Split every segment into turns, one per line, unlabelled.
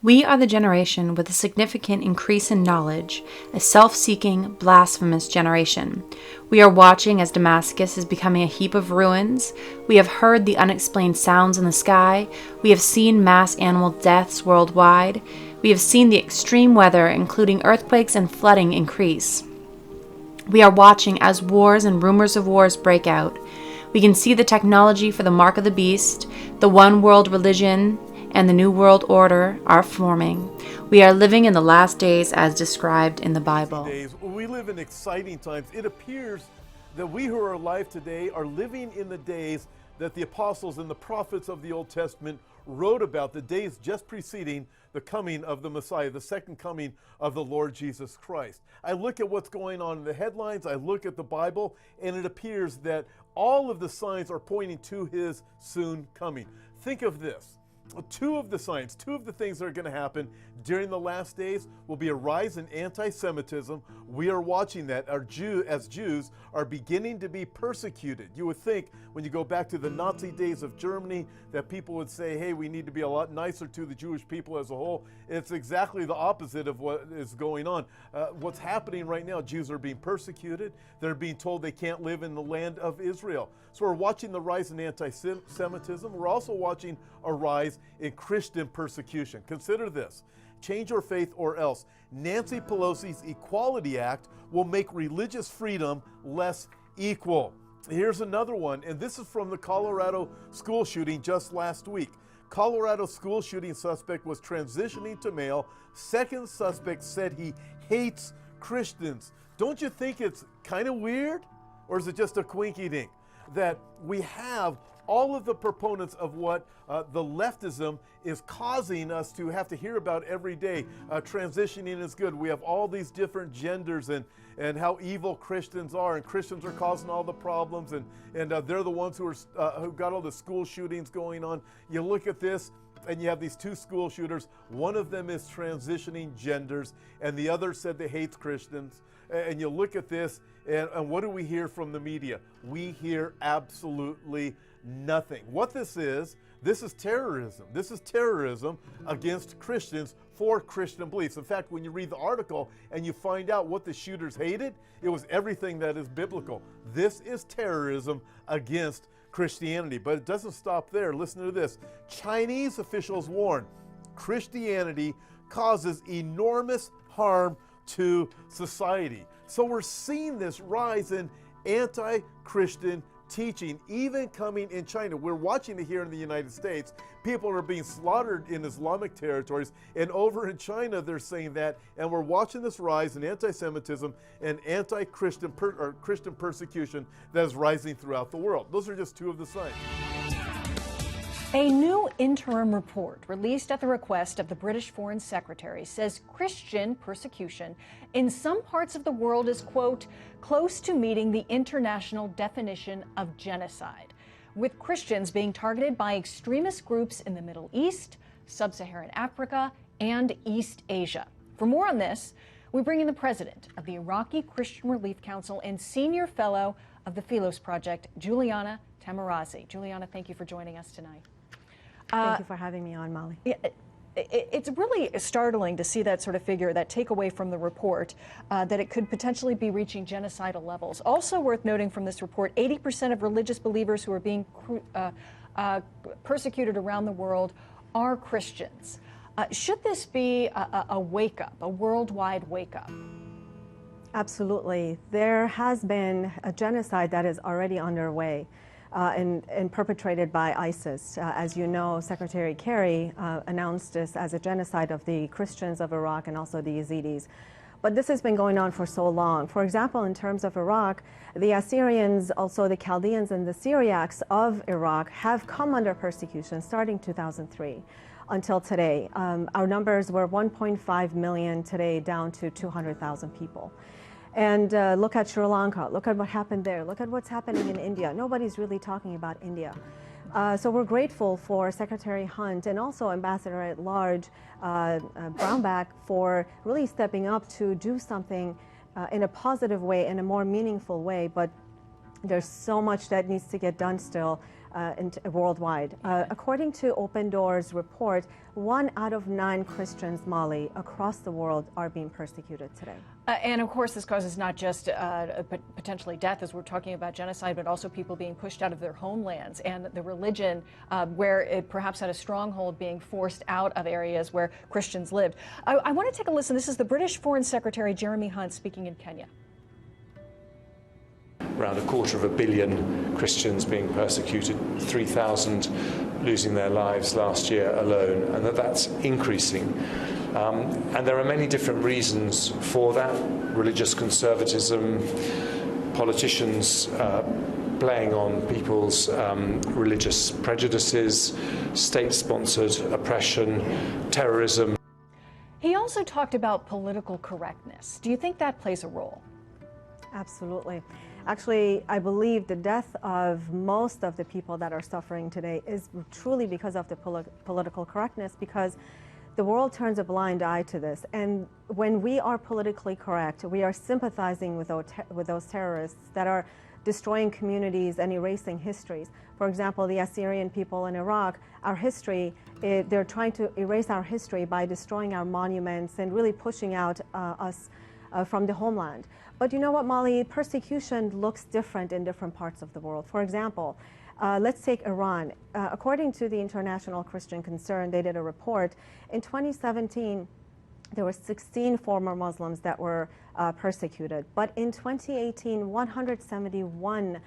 We are the generation with a significant increase in knowledge, a self-seeking, blasphemous generation. We are watching as Damascus is becoming a heap of ruins. We have heard the unexplained sounds in the sky. We have seen mass animal deaths worldwide. We have seen the extreme weather, including earthquakes and flooding, increase. We are watching as wars and rumors of wars break out. We can see the technology for the mark of the beast, the one world religion, and the New World Order are forming. We are living in the last days as described in the Bible.
We live in exciting times. It appears that we who are alive today are living in the days that the apostles and the prophets of the Old Testament wrote about, the days just preceding the coming of the Messiah, the second coming of the Lord Jesus Christ. I look at what's going on in the headlines, I look at the Bible, and it appears that all of the signs are pointing to his soon coming. Think of this. Two of the signs, two of the things that are going to happen during the last days will be a rise in anti-Semitism. We are watching that. As Jews are beginning to be persecuted. You would think when you go back to the Nazi days of Germany that people would say, hey, we need to be a lot nicer to the Jewish people as a whole. It's exactly the opposite of what is going on. What's happening right now, Jews are being persecuted. They're being told they can't live in the land of Israel. So we're watching the rise in anti-Semitism. We're also watching a rise in Christian persecution. Consider this. Change your faith or else. Nancy Pelosi's Equality Act will make religious freedom less equal. Here's another one, and this is from the Colorado school shooting just last week. Colorado school shooting suspect was transitioning to male. Second suspect said he hates Christians. Don't you think it's kind of weird? Or is it just a quinky-dink? That we have all of the proponents of what the leftism is causing us to have to hear about every day. Transitioning is good. We have all these different genders and how evil Christians are, and Christians are causing all the problems, and they're the ones who got all the school shootings going on. You look at this, and you have these two school shooters. One of them is transitioning genders, and the other said they hates Christians. And you look at this, and what do we hear from the media? We hear absolutely nothing. What this is terrorism. This is terrorism against Christians for Christian beliefs. In fact, when you read the article and you find out what the shooters hated, it was everything that is biblical. This is terrorism against Christianity. But it doesn't stop there. Listen to this. Chinese officials warn Christianity causes enormous harm to society. So we're seeing this rise in anti-Christian teaching, even coming in China. We're watching it here in the United States. People are being slaughtered in Islamic territories, and over in China they're saying that, and we're watching this rise in anti-Semitism and anti-Christian Christian persecution that is rising throughout the world. Those are just two of the signs.
A new interim report released at the request of the British Foreign Secretary says Christian persecution in some parts of the world is, quote, close to meeting the international definition of genocide, with Christians being targeted by extremist groups in the Middle East, Sub-Saharan Africa, and East Asia. For more on this, we bring in the president of the Iraqi Christian Relief Council and senior fellow of the Philos Project, Juliana Taimoorazy. Juliana, thank you for joining us tonight.
Thank you for having me on, Molly.
It's really startling to see that sort of figure, that takeaway from the report, that it could potentially be reaching genocidal levels. Also worth noting from this report, 80% of religious believers who are being persecuted around the world are Christians. Should this be a wake-up, a worldwide wake-up?
Absolutely. There has been a genocide that is already underway. And perpetrated by ISIS. As you know, Secretary Kerry announced this as a genocide of the Christians of Iraq and also the Yazidis. But this has been going on for so long. For example, in terms of Iraq, the Assyrians, also the Chaldeans and the Syriacs of Iraq have come under persecution starting 2003 until today. Our numbers were 1.5 million today, down to 200,000 people. And look at Sri Lanka, look at what happened there, look at what's happening in India. Nobody's really talking about India. So we're grateful for Secretary Hunt and also Ambassador at Large Brownback for really stepping up to do something in a positive way, in a more meaningful way. But there's so much that needs to get done still. worldwide. According to Open Doors report, 1 out of 9 Christians, Molly, across the world are being persecuted today.
And of course, this causes not just potentially death, as we're talking about genocide, but also people being pushed out of their homelands, and the religion where it perhaps had a stronghold being forced out of areas where Christians lived. I want to take a listen. This is the British Foreign Secretary Jeremy Hunt speaking in Kenya.
Around 250 million Christians being persecuted, 3,000 losing their lives last year alone, and that's increasing. And there are many different reasons for that. Religious conservatism, politicians playing on people's religious prejudices, state-sponsored oppression, terrorism.
He also talked about political correctness. Do you think that plays a role?
Absolutely. Actually, I believe the death of most of the people that are suffering today is truly because of the political correctness, because the world turns a blind eye to this. And when we are politically correct, we are sympathizing with those terrorists that are destroying communities and erasing histories. For example, the Assyrian people in Iraq, our history, they're trying to erase our history by destroying our monuments and really pushing out us from the homeland. But you know what, Molly? Persecution looks different in different parts of the world. For example, let's take Iran. According to the International Christian Concern, they did a report. In 2017, there were 16 former Muslims that were persecuted. But in 2018, 171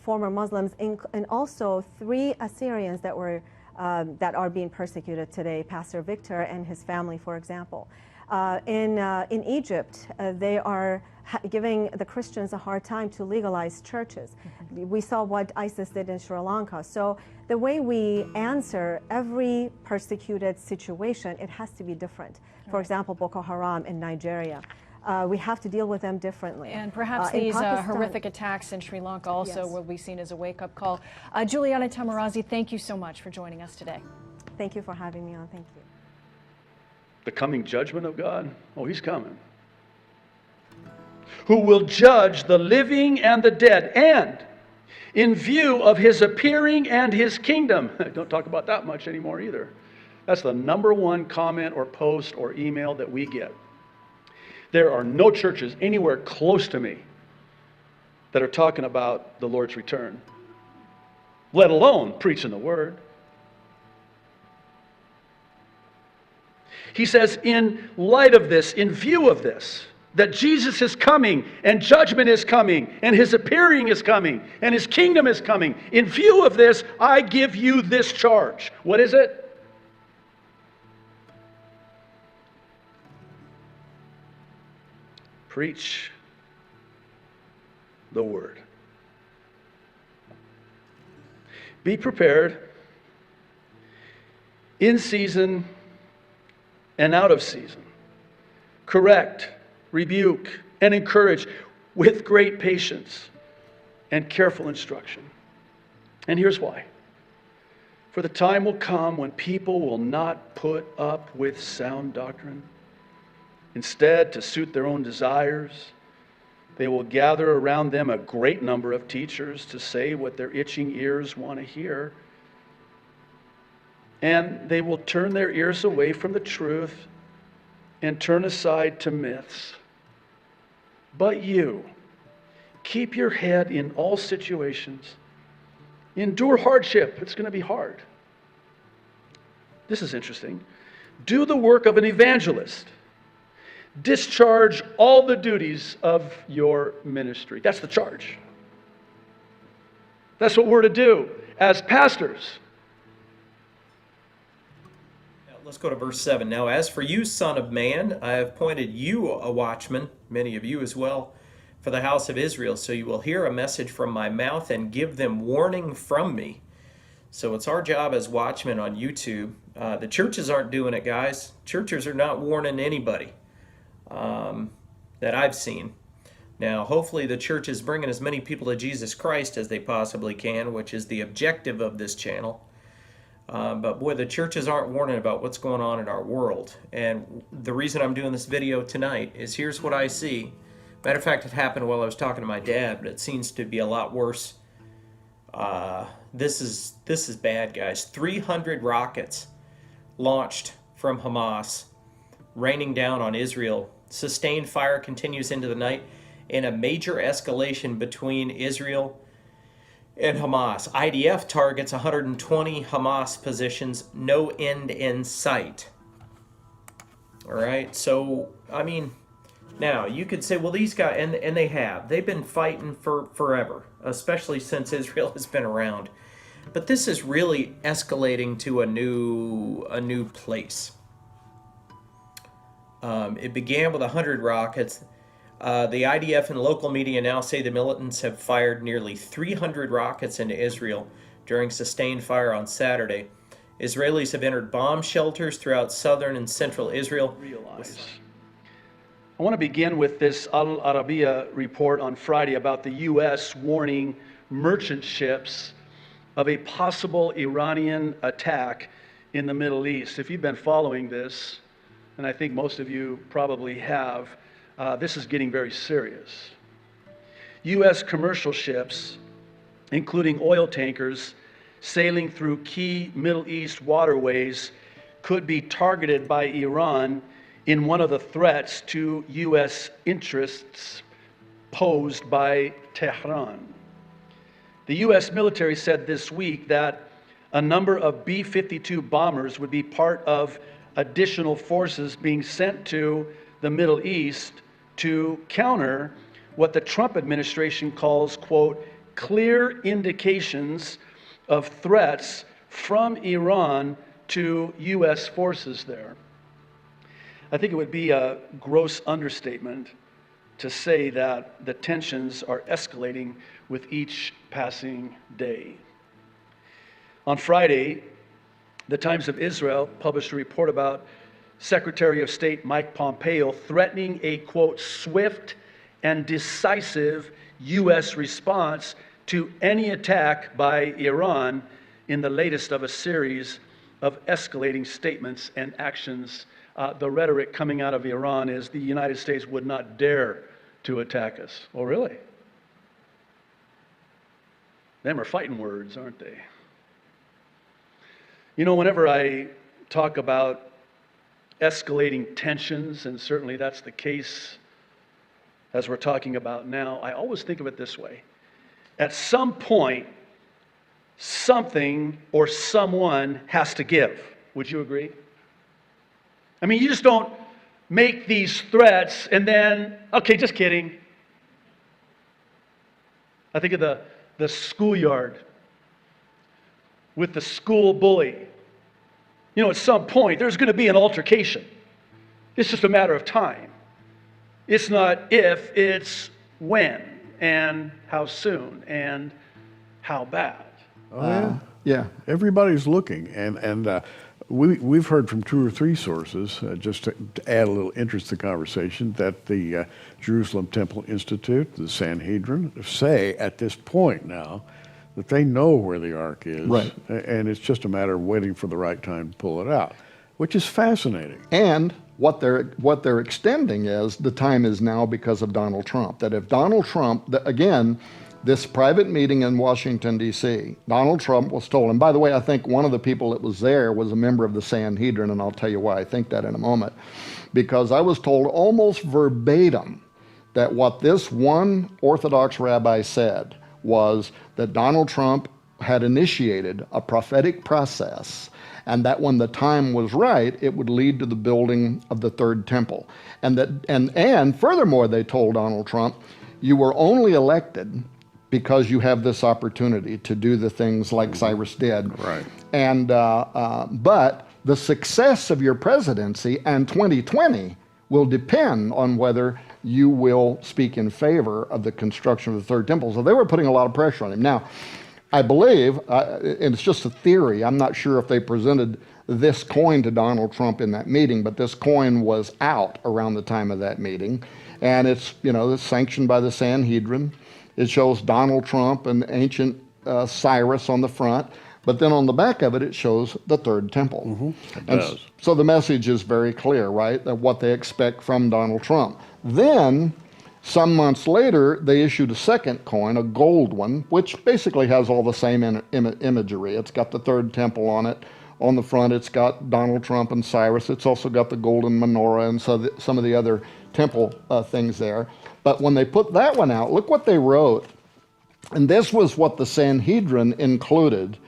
former Muslims, and also 3 Assyrians that are being persecuted today, Pastor Victor and his family, for example. In Egypt, they are giving the Christians a hard time to legalize churches. We saw what ISIS did in Sri Lanka. So the way we answer every persecuted situation, it has to be different. For example, Boko Haram in Nigeria. We have to deal with them differently.
And perhaps these horrific attacks in Sri Lanka also will be seen as a wake-up call. Juliana Tamarasi, thank you so much for joining us today.
Thank you for having me on. Thank you.
The coming judgment of God? Oh, he's coming. Who will judge the living and the dead, and in view of his appearing and his kingdom. Don't talk about that much anymore either. That's the #1 comment or post or email that we get. There are no churches anywhere close to me that are talking about the Lord's return, let alone preaching the word. He says, in light of this, in view of this, that Jesus is coming and judgment is coming and his appearing is coming and his kingdom is coming. In view of this, I give you this charge. What is it? Preach the word. Be prepared in season and out of season. Correct, rebuke, and encourage with great patience and careful instruction. And here's why. For the time will come when people will not put up with sound doctrine. Instead, to suit their own desires, they will gather around them a great number of teachers to say what their itching ears want to hear. And they will turn their ears away from the truth and turn aside to myths. But you, keep your head in all situations. Endure hardship. It's going to be hard. This is interesting. Do the work of an evangelist. Discharge all the duties of your ministry. That's the charge. That's what we're to do as pastors.
Let's go to verse 7. Now, as for you, son of man, I have appointed you a watchman, many of you as well, for the house of Israel. So you will hear a message from my mouth and give them warning from me. So it's our job as watchmen on YouTube. The churches aren't doing it, guys. Churches are not warning anybody that I've seen. Now, hopefully the church is bringing as many people to Jesus Christ as they possibly can, which is the objective of this channel. But boy, the churches aren't warning about what's going on in our world. And the reason I'm doing this video tonight is here's what I see. Matter of fact, it happened while I was talking to my dad, but it seems to be a lot worse This is bad, guys. 300 rockets launched from Hamas, raining down on Israel. Sustained fire continues into the night in a major escalation between Israel and Hamas. IDF targets 120 Hamas positions, no end in sight. All right, so, I mean, now you could say, well, these guys, and they've been fighting for forever, especially since Israel has been around. But this is really escalating to a new place. It began with 100 rockets. The IDF and local media now say the militants have fired nearly 300 rockets into Israel during sustained fire on Saturday. Israelis have entered bomb shelters throughout southern and central Israel.
I want to begin with this Al Arabiya report on Friday about the U.S. warning merchant ships of a possible Iranian attack in the Middle East. If you've been following this, and I think most of you probably have, this is getting very serious. U.S. commercial ships, including oil tankers, sailing through key Middle East waterways could be targeted by Iran in one of the threats to U.S. interests posed by Tehran. The U.S. military said this week that a number of B-52 bombers would be part of additional forces being sent to the Middle East to counter what the Trump administration calls, quote, clear indications of threats from Iran to U.S. forces there. I think it would be a gross understatement to say that the tensions are escalating with each passing day. On Friday, the Times of Israel published a report about Secretary of State Mike Pompeo threatening a, quote, swift and decisive U.S. response to any attack by Iran in the latest of a series of escalating statements and actions. The rhetoric coming out of Iran is the United States would not dare to attack us. Oh, really? Them are fighting words, aren't they? You know, whenever I talk about escalating tensions, and certainly that's the case as we're talking about now, I always think of it this way. At some point, something or someone has to give. Would you agree? I mean, you just don't make these threats and then, okay, just kidding. I think of the schoolyard with the school bully. You know, at some point, there's going to be an altercation. It's just a matter of time. It's not if, it's when, and how soon, and how bad.
Yeah, everybody's looking, and we've heard from 2 or 3 sources, just to add a little interest to the conversation, that the Jerusalem Temple Institute, the Sanhedrin, say at this point now that they know where the ark is,
right,
and it's just a matter of waiting for the right time to pull it out, which is fascinating.
And what they're extending is the time is now because of Donald Trump. That if Donald Trump, again, this private meeting in Washington, D.C., Donald Trump was told, and by the way, I think one of the people that was there was a member of the Sanhedrin, and I'll tell you why I think that in a moment, because I was told almost verbatim that what this one Orthodox rabbi said was that Donald Trump had initiated a prophetic process, and that when the time was right, it would lead to the building of the third temple. And furthermore, they told Donald Trump, you were only elected because you have this opportunity to do the things like Cyrus did.
Right.
And but the success of your presidency and 2020 will depend on whether you will speak in favor of the construction of the third temple. So they were putting a lot of pressure on him. Now, I believe, and it's just a theory, I'm not sure if they presented this coin to Donald Trump in that meeting, but this coin was out around the time of that meeting. And it's, it's sanctioned by the Sanhedrin. It shows Donald Trump and ancient Cyrus on the front, but then on the back of it, it shows the third temple.
Mm-hmm. It
and
does.
So the message is very clear, right? That what they expect from Donald Trump. Then Some months later, they issued a second coin, a gold one, which basically has all the same imagery. It's got the third temple on it. On the front, it's got Donald Trump and Cyrus. It's also got the golden menorah and so some of the other temple things there. But when they put that one out, look what they wrote. And this was what the Sanhedrin included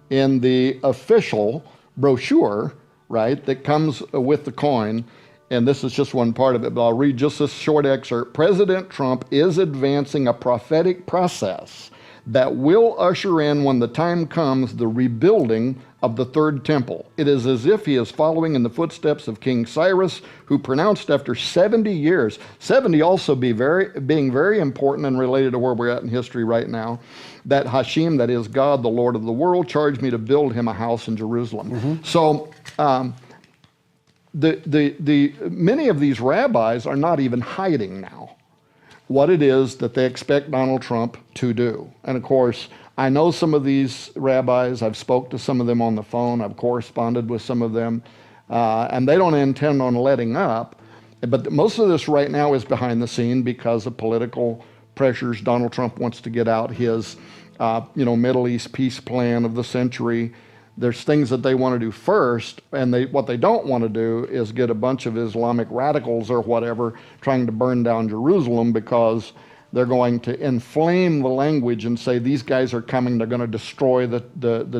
in the official brochure, right, that comes with the coin. And this is just one part of it, but I'll read just this short excerpt. President Trump is advancing a prophetic process that will usher in, when the time comes, the rebuilding of the third temple. It is as if he is following in the footsteps of King Cyrus, who pronounced after 70 years, 70 also being very important and related to where we're at in history right now, that Hashem, that is God, the Lord of the world, charged me to build him a house in Jerusalem. So many of these rabbis are not even hiding now what it is that they expect Donald Trump to do. And of course, I know some of these rabbis. I've spoke to some of them on the phone. I've corresponded with some of them. And they don't intend on letting up. But most of this right now is behind the scene because of political pressures. Donald Trump wants to get out his Middle East peace plan of the century. There's things that they want to do first, and what they don't want to do is get a bunch of Islamic radicals or whatever trying to burn down Jerusalem, because they're going to inflame the language and say these guys are coming, they're going to destroy the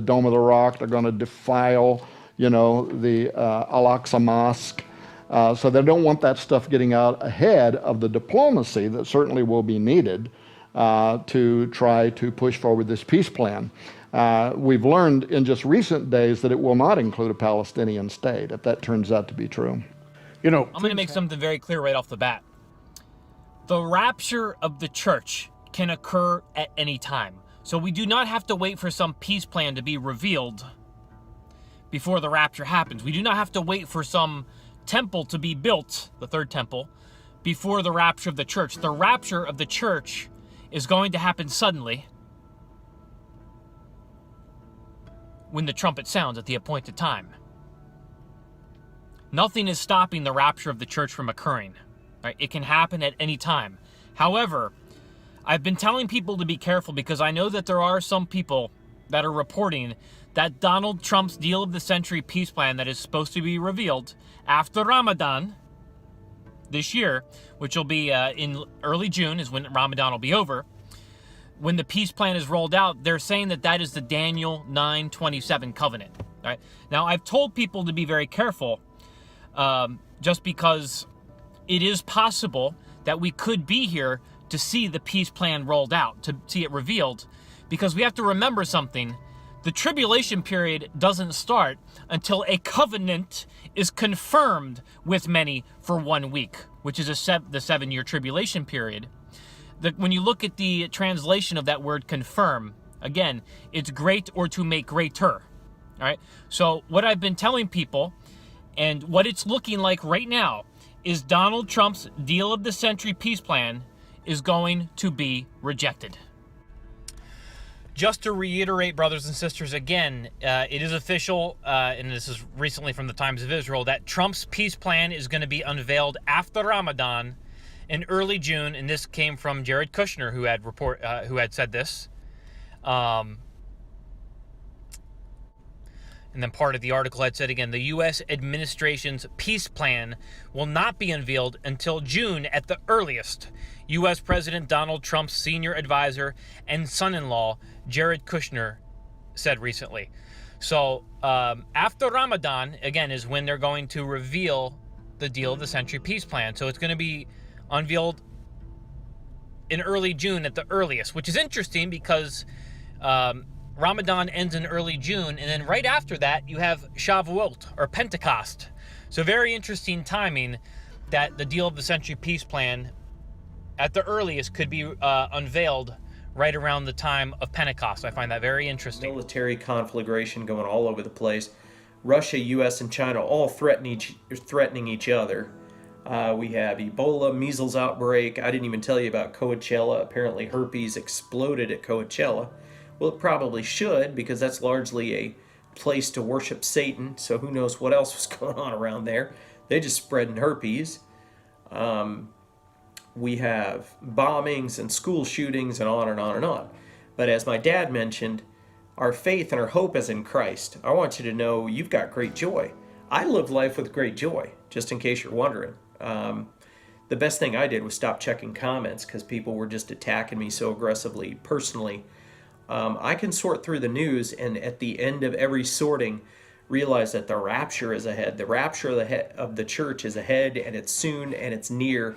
Dome of the Rock, they're going to defile, the Al-Aqsa Mosque. So they don't want that stuff getting out ahead of the diplomacy that certainly will be needed to try to push forward this peace plan. We've learned in just recent days that it will not include a Palestinian state, if that turns out to be true.
I'm going to make something very clear right off the bat. The rapture of the church can occur at any time. So we do not have to wait for some peace plan to be revealed before the rapture happens. We do not have to wait for some temple to be built, the third temple, before the rapture of the church. The rapture of the church is going to happen suddenly, when the trumpet sounds at the appointed time. Nothing is stopping the rapture of the church from occurring. Right? It can happen at any time. However, I've been telling people to be careful because I know that there are some people that are reporting that Donald Trump's deal of the century peace plan that is supposed to be revealed after Ramadan this year, which will be in early June is when Ramadan will be over. When the peace plan is rolled out, they're saying that that is the Daniel 9:27 covenant. Right? Now, I've told people to be very careful just because it is possible that we could be here to see the peace plan rolled out, to see it revealed, because we have to remember something. The tribulation period doesn't start until a covenant is confirmed with many for 1 week, which is the 7-year tribulation period. When you look at the translation of that word confirm, again, it's great or to make greater. All right. So what I've been telling people and what it's looking like right now is Donald Trump's deal of the century peace plan is going to be rejected. Just to reiterate, brothers and sisters, again, it is official, and this is recently from the Times of Israel, that Trump's peace plan is going to be unveiled after Ramadan in early June, and this came from Jared Kushner, who had said this. And then part of the article had said again, the U.S. administration's peace plan will not be unveiled until June at the earliest. U.S. President Donald Trump's senior advisor and son-in-law, Jared Kushner, said recently. So after Ramadan, again, is when they're going to reveal the deal of the century peace plan. So it's going to be unveiled in early June at the earliest, which is interesting because Ramadan ends in early June, and then right after that, you have Shavuot, or Pentecost. So very interesting timing that the deal of the century peace plan, at the earliest, could be unveiled right around the time of Pentecost. I find that very interesting.
Military conflagration going all over the place. Russia, U.S., and China all threatening each other. We have Ebola, measles outbreak. I didn't even tell you about Coachella. Apparently herpes exploded at Coachella. Well, it probably should, because that's largely a place to worship Satan, so who knows what else was going on around there. They just spreading herpes. we have bombings and school shootings and on and on and on. But as my dad mentioned, our faith and our hope is in Christ. I want you to know you've got great joy. I live life with great joy, just in case you're wondering. The best thing I did was stop checking comments because people were just attacking me so aggressively personally. I can sort through the news, and at the end of every sorting, realize that the rapture is ahead. The rapture of the church is ahead, and it's soon, and it's near.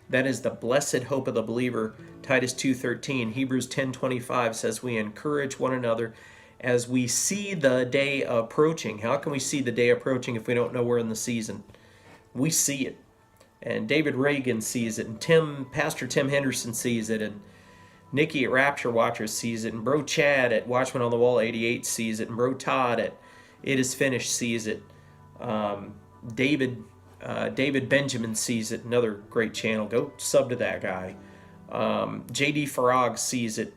That is the blessed hope of the believer. Titus 2:13, Hebrews 10:25 says we encourage one another as we see the day approaching. How can we see the day approaching if we don't know we're in the season? We see it. And David Reagan sees it, and Pastor Tim Henderson sees it, and Nikki at Rapture Watchers sees it, and Bro Chad at Watchman On The Wall 88 sees it, and Bro Todd at It Is Finished sees it. David Benjamin sees it, another great channel. Go sub to that guy. J.D. Farag sees it.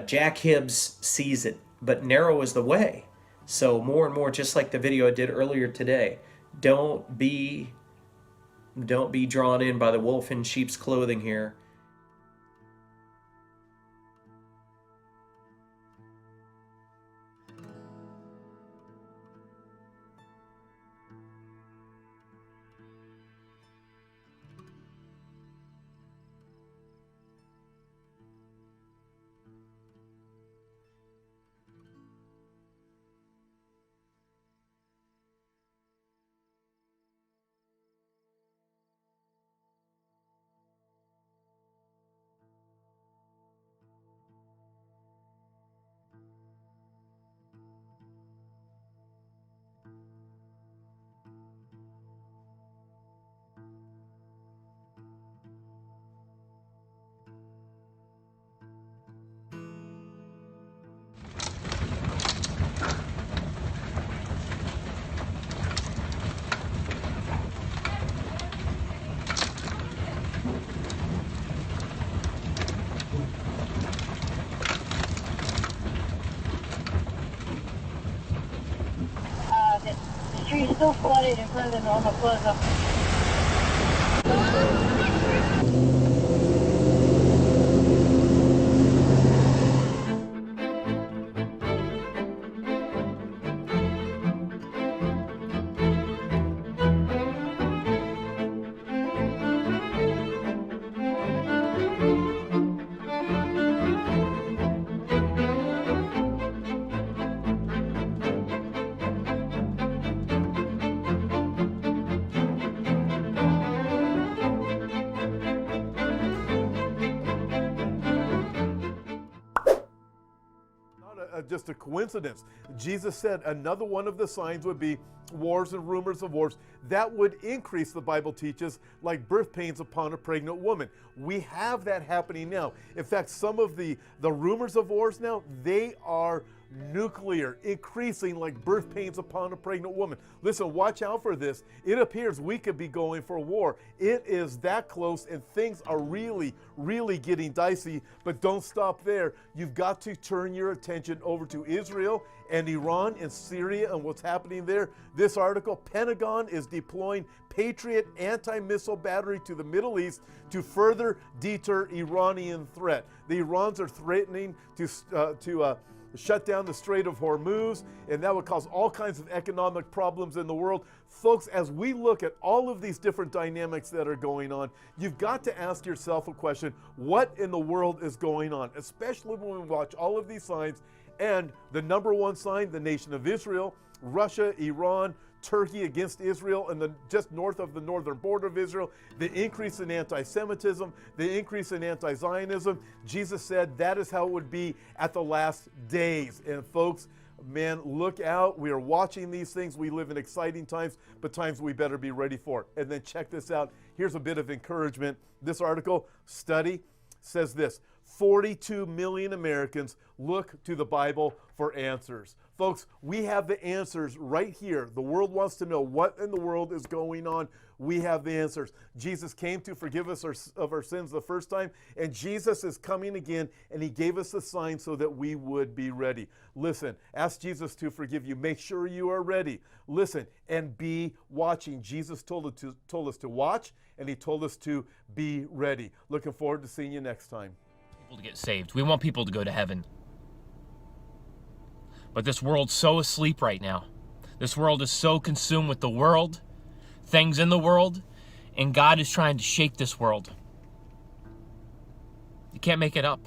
Jack Hibbs sees it. But narrow is the way. So more and more, just like the video I did earlier today, don't be drawn in by the wolf in sheep's clothing here.
The street's still flooded in front of the normal plaza.
Just a coincidence. Jesus said another one of the signs would be wars and rumors of wars. That would increase, the Bible teaches, like birth pains upon a pregnant woman. We have that happening now. In fact, some of the rumors of wars now, they are nuclear, increasing like birth pains upon a pregnant woman. Listen, watch out for this. It appears we could be going for war. It is that close, and things are really, really getting dicey. But don't stop there. You've got to turn your attention over to Israel and Iran and Syria and what's happening there. This article, Pentagon is deploying Patriot anti-missile battery to the Middle East to further deter Iranian threat. The Irans are threatening to shut down the Strait of Hormuz, and that would cause all kinds of economic problems in the world. Folks, as we look at all of these different dynamics that are going on, you've got to ask yourself a question: what in the world is going on? Especially when we watch all of these signs, and the number one sign, the nation of Israel, Russia, Iran, Turkey against Israel, and just north of the northern border of Israel, the increase in anti-Semitism, the increase in anti-Zionism. Jesus said that is how it would be at the last days. And folks, man, look out. We are watching these things. We live in exciting times, but times we better be ready for it. And then check this out. Here's a bit of encouragement. This article, Study, says this: 42 million Americans look to the Bible for answers. Folks, we have the answers right here. The world wants to know what in the world is going on. We have the answers. Jesus came to forgive us of our sins the first time, and Jesus is coming again, and he gave us a sign so that we would be ready. Listen, ask Jesus to forgive you. Make sure you are ready. Listen, and be watching. Jesus told us to watch, and he told us to be ready. Looking forward to seeing you next time.
People to get saved. We want people to go to heaven. But this world's so asleep right now. This world is so consumed with the world, things in the world, and God is trying to shake this world. You can't make it up.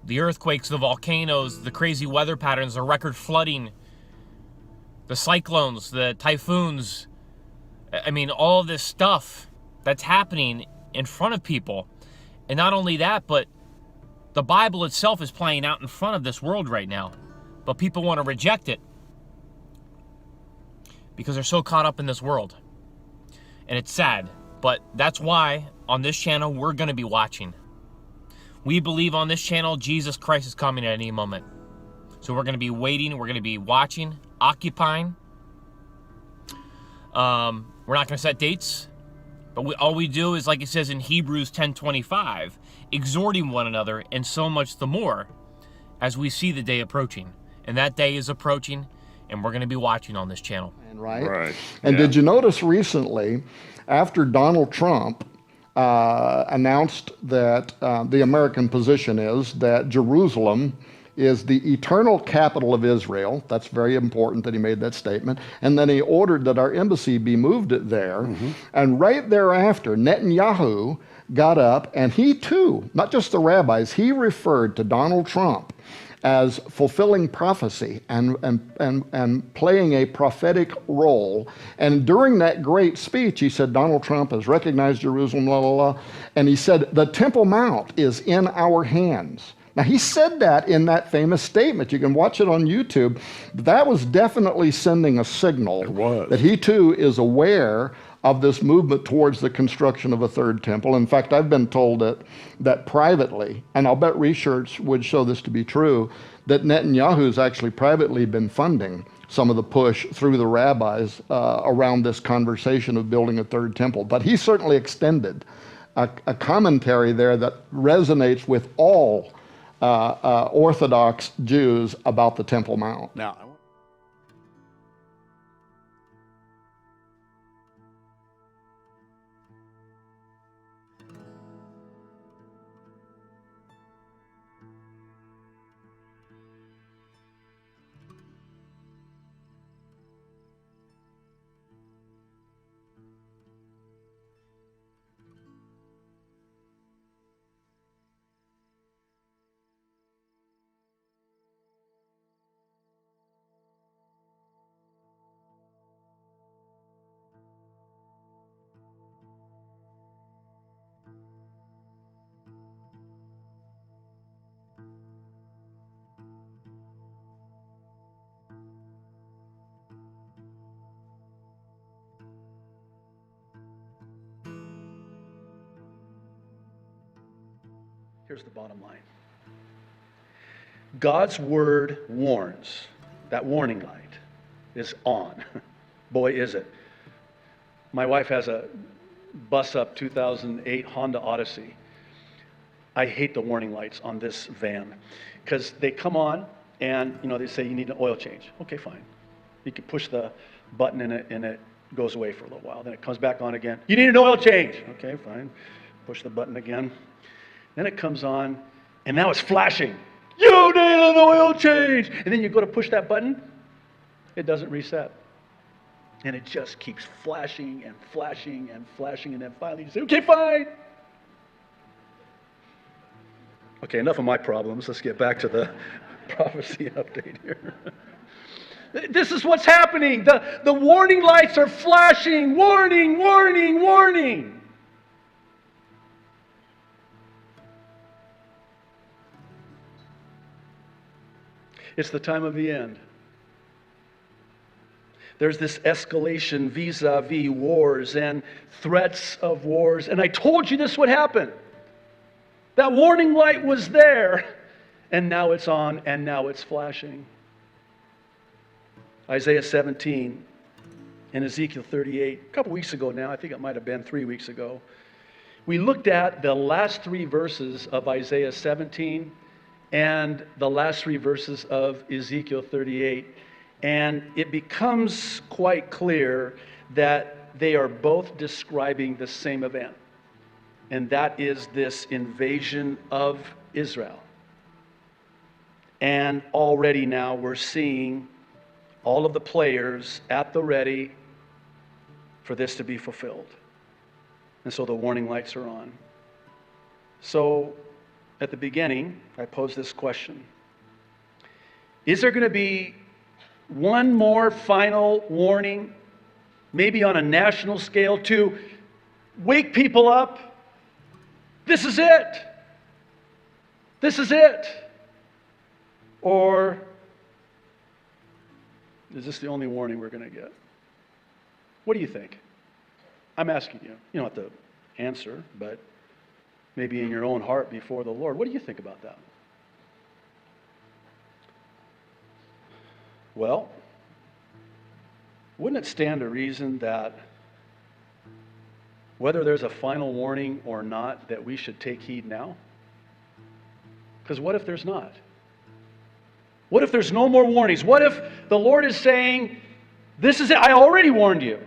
The earthquakes, the volcanoes, the crazy weather patterns, the record flooding, the cyclones, the typhoons, I mean, all this stuff that's happening in front of people. And not only that, but the Bible itself is playing out in front of this world right now. But people want to reject it because they're so caught up in this world. And it's sad. But that's why on this channel, we're going to be watching. We believe on this channel, Jesus Christ is coming at any moment. So we're going to be waiting. We're going to be watching, occupying. We're not going to set dates. But all we do is, like it says in Hebrews 10:25, exhorting one another, and so much the more as we see the day approaching. And that day is approaching, and we're going to be watching on this channel.
Right. And did you notice recently, after Donald Trump announced that the American position is that Jerusalem is the eternal capital of Israel. That's very important that he made that statement. And then he ordered that our embassy be moved there. Mm-hmm. And right thereafter, Netanyahu got up, and he too, not just the rabbis, he referred to Donald Trump as fulfilling prophecy and playing a prophetic role. And during that great speech, he said, Donald Trump has recognized Jerusalem, blah, blah, blah. And he said, the Temple Mount is in our hands. Now, he said that in that famous statement. You can watch it on YouTube. That was definitely sending a signal that he, too, is aware of this movement towards the construction of a third temple. In fact, I've been told that privately, and I'll bet research would show this to be true, that Netanyahu's actually privately been funding some of the push through the rabbis around this conversation of building a third temple. But he certainly extended a commentary there that resonates with all Orthodox Jews about the Temple Mount.
Now,
Here's the bottom line. God's word warns. That warning light is on. Boy, is it. My wife has a bus-up 2008 Honda Odyssey. I hate the warning lights on this van because they come on and they say you need an oil change. Okay, fine. You can push the button and it goes away for a little while. Then it comes back on again. You need an oil change. Okay, fine. Push the button again. Then it comes on, and now it's flashing. You need an oil change! And then you go to push that button, it doesn't reset. And it just keeps flashing and flashing and flashing, and then finally you say, okay, fine. Okay, enough of my problems. Let's get back to the prophecy update here. This is what's happening. The warning lights are flashing. Warning, warning, warning. It's the time of the end. There's this escalation vis-a-vis wars and threats of wars. And I told you this would happen. That warning light was there, and now it's on, and now it's flashing. Isaiah 17 and Ezekiel 38, a couple weeks ago now, I think it might have been 3 weeks ago, we looked at the last 3 verses of Isaiah 17 and the last 3 verses of Ezekiel 38, and it becomes quite clear that they are both describing the same event, and that is this invasion of Israel. And already now we're seeing all of the players at the ready for this to be fulfilled. And so the warning lights are on. So at the beginning, I posed this question. Is there going to be one more final warning, maybe on a national scale, to wake people up? This is it. This is it. Or is this the only warning we're going to get? What do you think? I'm asking you. You don't have to answer, but maybe in your own heart before the Lord. What do you think about that? Well, wouldn't it stand to reason that whether there's a final warning or not, that we should take heed now? Because what if there's not? What if there's no more warnings? What if the Lord is saying, this is it, I already warned you.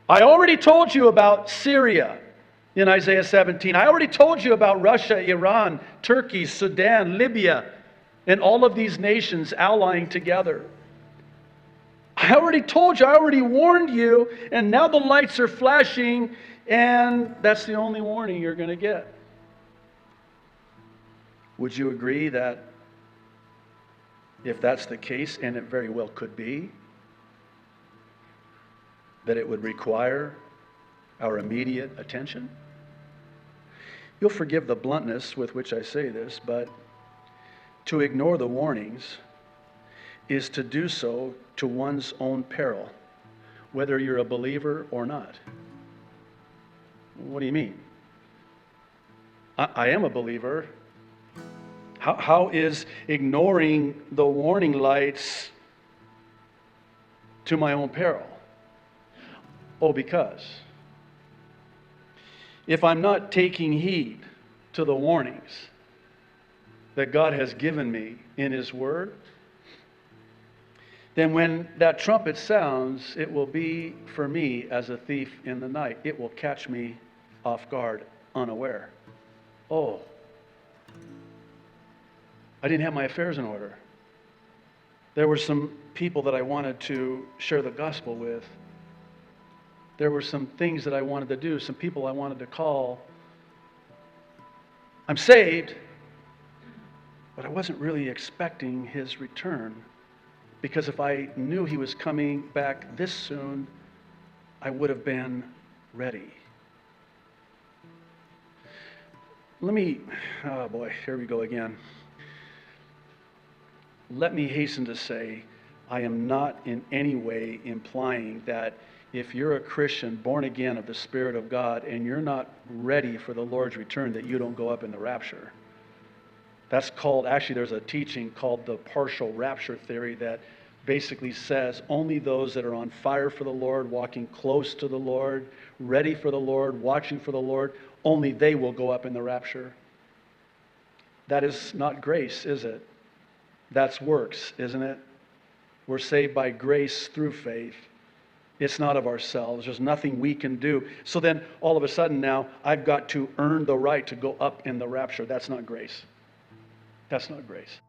I already told you about Syria in Isaiah 17. I already told you about Russia, Iran, Turkey, Sudan, Libya, and all of these nations allying together. I already told you, I already warned you, and now the lights are flashing, and that's the only warning you're going to get. Would you agree that if that's the case, and it very well could be, that it would require our immediate attention? You'll forgive the bluntness with which I say this, but to ignore the warnings is to do so to one's own peril, whether you're a believer or not. What do you mean? I am a believer. How is ignoring the warning lights to my own peril? Oh, because if I'm not taking heed to the warnings that God has given me in His Word, then when that trumpet sounds, it will be for me as a thief in the night. It will catch me off guard, unaware. Oh, I didn't have my affairs in order. There were some people that I wanted to share the gospel with. There were some things that I wanted to do, some people I wanted to call. I'm saved, but I wasn't really expecting His return, because if I knew He was coming back this soon, I would have been ready. Oh boy, here we go again. Let me hasten to say, I am not in any way implying that if you're a Christian born again of the Spirit of God and you're not ready for the Lord's return, that you don't go up in the rapture. That's called, actually there's a teaching called the partial rapture theory that basically says only those that are on fire for the Lord, walking close to the Lord, ready for the Lord, watching for the Lord, only they will go up in the rapture. That is not grace, is it? That's works, isn't it? We're saved by grace through faith. It's not of ourselves. There's nothing we can do. So then all of a sudden now I've got to earn the right to go up in the rapture. That's not grace. That's not grace.